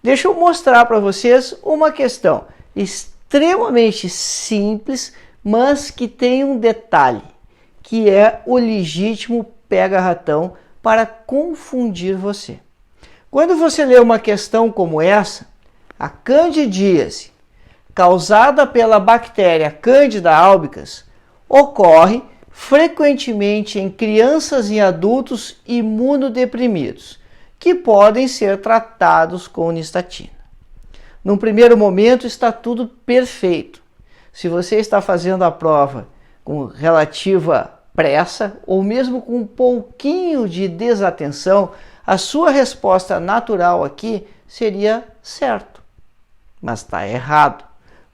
Deixa eu mostrar para vocês uma questão extremamente simples, mas que tem um detalhe, que é o legítimo pega-ratão para confundir você. Quando você lê uma questão como essa, a candidíase, causada pela bactéria Candida albicans, ocorre frequentemente em crianças e adultos imunodeprimidos, que podem ser tratados com nistatina. Num primeiro momento está tudo perfeito. Se você está fazendo a prova com relativa pressa ou mesmo com um pouquinho de desatenção, a sua resposta natural aqui seria certo. Mas está errado.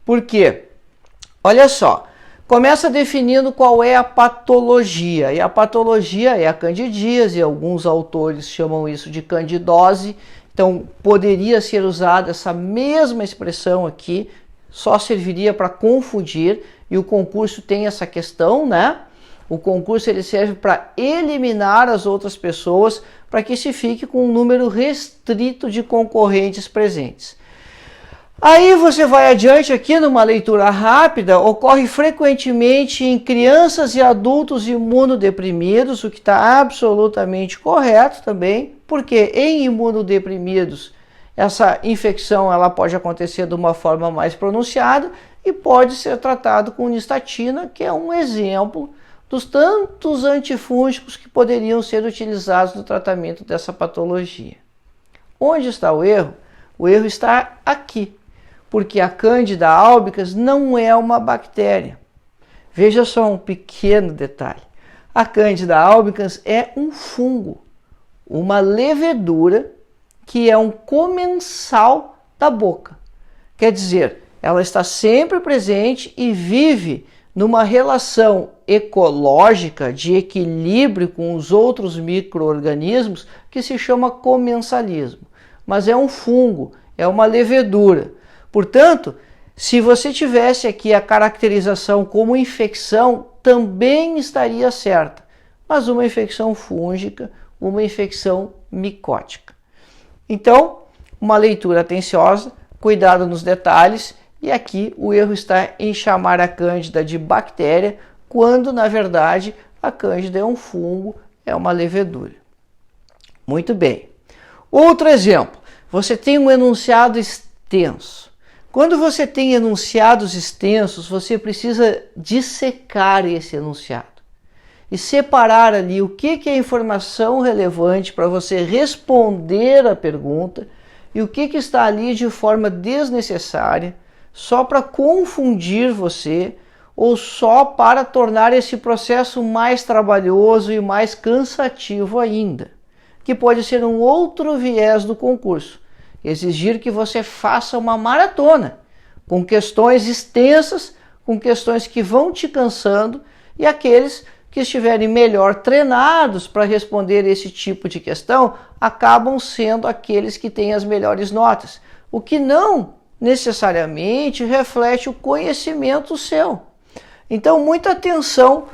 Por quê? Olha só, começa definindo qual é a patologia. E a patologia é a candidíase, alguns autores chamam isso de candidose. Então, poderia ser usada essa mesma expressão aqui, só serviria para confundir, e o concurso tem essa questão, né? O concurso ele serve para eliminar as outras pessoas, para que se fique com um número restrito de concorrentes presentes. Aí você vai adiante aqui numa leitura rápida, ocorre frequentemente em crianças e adultos imunodeprimidos, o que está absolutamente correto também, porque em imunodeprimidos essa infecção ela pode acontecer de uma forma mais pronunciada e pode ser tratado com nistatina, que é um exemplo dos tantos antifúngicos que poderiam ser utilizados no tratamento dessa patologia. Onde está o erro? O erro está aqui, porque a Candida albicans não é uma bactéria. Veja só um pequeno detalhe. A Candida albicans é um fungo, uma levedura que é um comensal da boca. Quer dizer, ela está sempre presente e vive numa relação ecológica de equilíbrio com os outros micro-organismos que se chama comensalismo. Mas é um fungo, é uma levedura. Portanto, se você tivesse aqui a caracterização como infecção, também estaria certa. Mas uma infecção fúngica, uma infecção micótica. Então, uma leitura atenciosa, cuidado nos detalhes, e aqui o erro está em chamar a Cândida de bactéria, quando na verdade a Cândida é um fungo, é uma levedura. Muito bem. Outro exemplo, você tem um enunciado extenso. Quando você tem enunciados extensos, você precisa dissecar esse enunciado e separar ali o que é informação relevante para você responder a pergunta e o que está ali de forma desnecessária, só para confundir você ou só para tornar esse processo mais trabalhoso e mais cansativo ainda, que pode ser um outro viés do concurso, exigir que você faça uma maratona com questões extensas, com questões que vão te cansando, e aqueles que estiverem melhor treinados para responder esse tipo de questão acabam sendo aqueles que têm as melhores notas, o que não necessariamente reflete o conhecimento seu. Então, muita atenção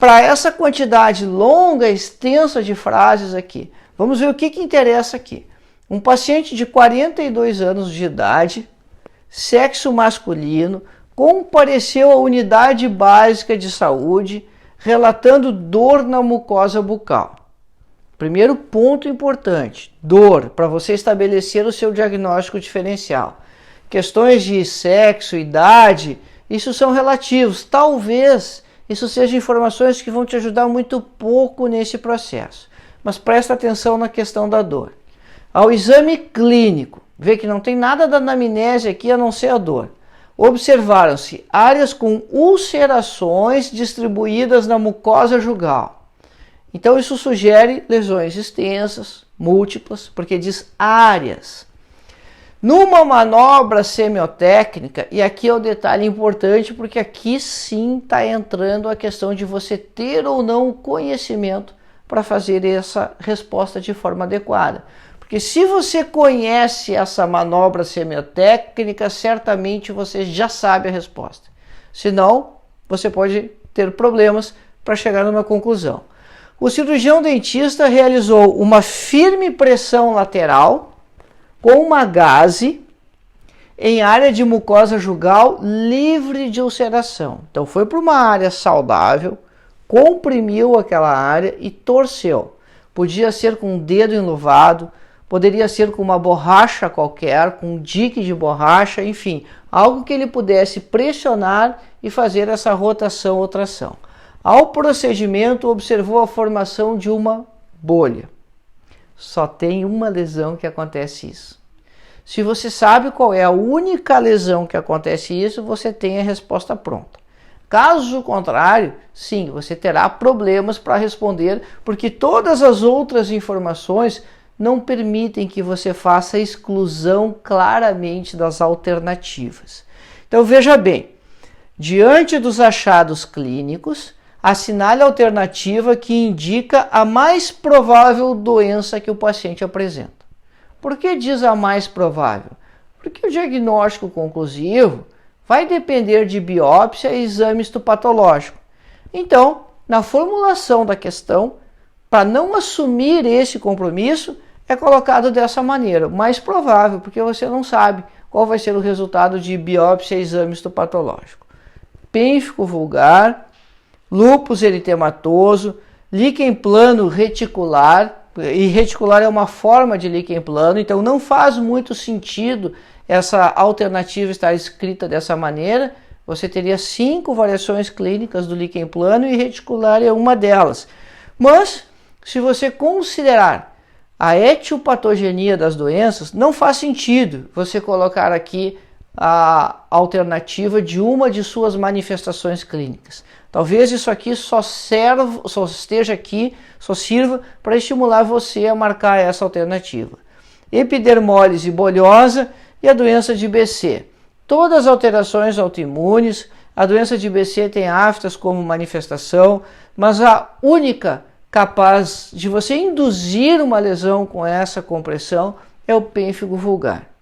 para essa quantidade longa, extensa de frases aqui. Vamos ver o que interessa aqui. Um paciente de 42 anos de idade, sexo masculino, compareceu à unidade básica de saúde relatando dor na mucosa bucal. Primeiro ponto importante, dor, para você estabelecer o seu diagnóstico diferencial. Questões de sexo, idade, isso são relativos. Talvez isso sejam informações que vão te ajudar muito pouco nesse processo. Mas presta atenção na questão da dor. Ao exame clínico, vê que não tem nada da anamnese aqui a não ser a dor. Observaram-se áreas com ulcerações distribuídas na mucosa jugal. Então isso sugere lesões extensas, múltiplas, porque diz áreas. Numa manobra semiotécnica, e aqui é o detalhe importante, porque aqui sim está entrando a questão de você ter ou não o conhecimento para fazer essa resposta de forma adequada. Porque se você conhece essa manobra semiotécnica, certamente você já sabe a resposta. Senão, você pode ter problemas para chegar numa conclusão. O cirurgião dentista realizou uma firme pressão lateral com uma gaze em área de mucosa jugal livre de ulceração. Então foi para uma área saudável, comprimiu aquela área e torceu. Podia ser com um dedo enluvado, poderia ser com uma borracha qualquer, com um dique de borracha, enfim, algo que ele pudesse pressionar e fazer essa rotação ou tração. Ao procedimento, observou a formação de uma bolha. Só tem uma lesão que acontece isso. Se você sabe qual é a única lesão que acontece isso, você tem a resposta pronta. Caso contrário, sim, você terá problemas para responder, porque todas as outras informações não permitem que você faça a exclusão claramente das alternativas. Então veja bem, diante dos achados clínicos, assinale a alternativa que indica a mais provável doença que o paciente apresenta. Por que diz a mais provável? Porque o diagnóstico conclusivo vai depender de biópsia e exame histopatológico. Então, na formulação da questão, para não assumir esse compromisso, é colocado dessa maneira, mais provável, porque você não sabe qual vai ser o resultado de biópsia e exame histopatológico. Pênfico vulgar, lúpus eritematoso, líquen plano reticular, e reticular é uma forma de líquen plano, então não faz muito sentido essa alternativa estar escrita dessa maneira. Você teria 5 variações clínicas do líquen plano e reticular é uma delas. Mas, se você considerar a etiopatogenia das doenças, não faz sentido você colocar aqui a alternativa de uma de suas manifestações clínicas. Talvez isso aqui só sirva para estimular você a marcar essa alternativa. Epidermólise bolhosa e a doença de BC. Todas as alterações autoimunes, a doença de BC tem aftas como manifestação, mas a única capaz de você induzir uma lesão com essa compressão é o pênfigo vulgar.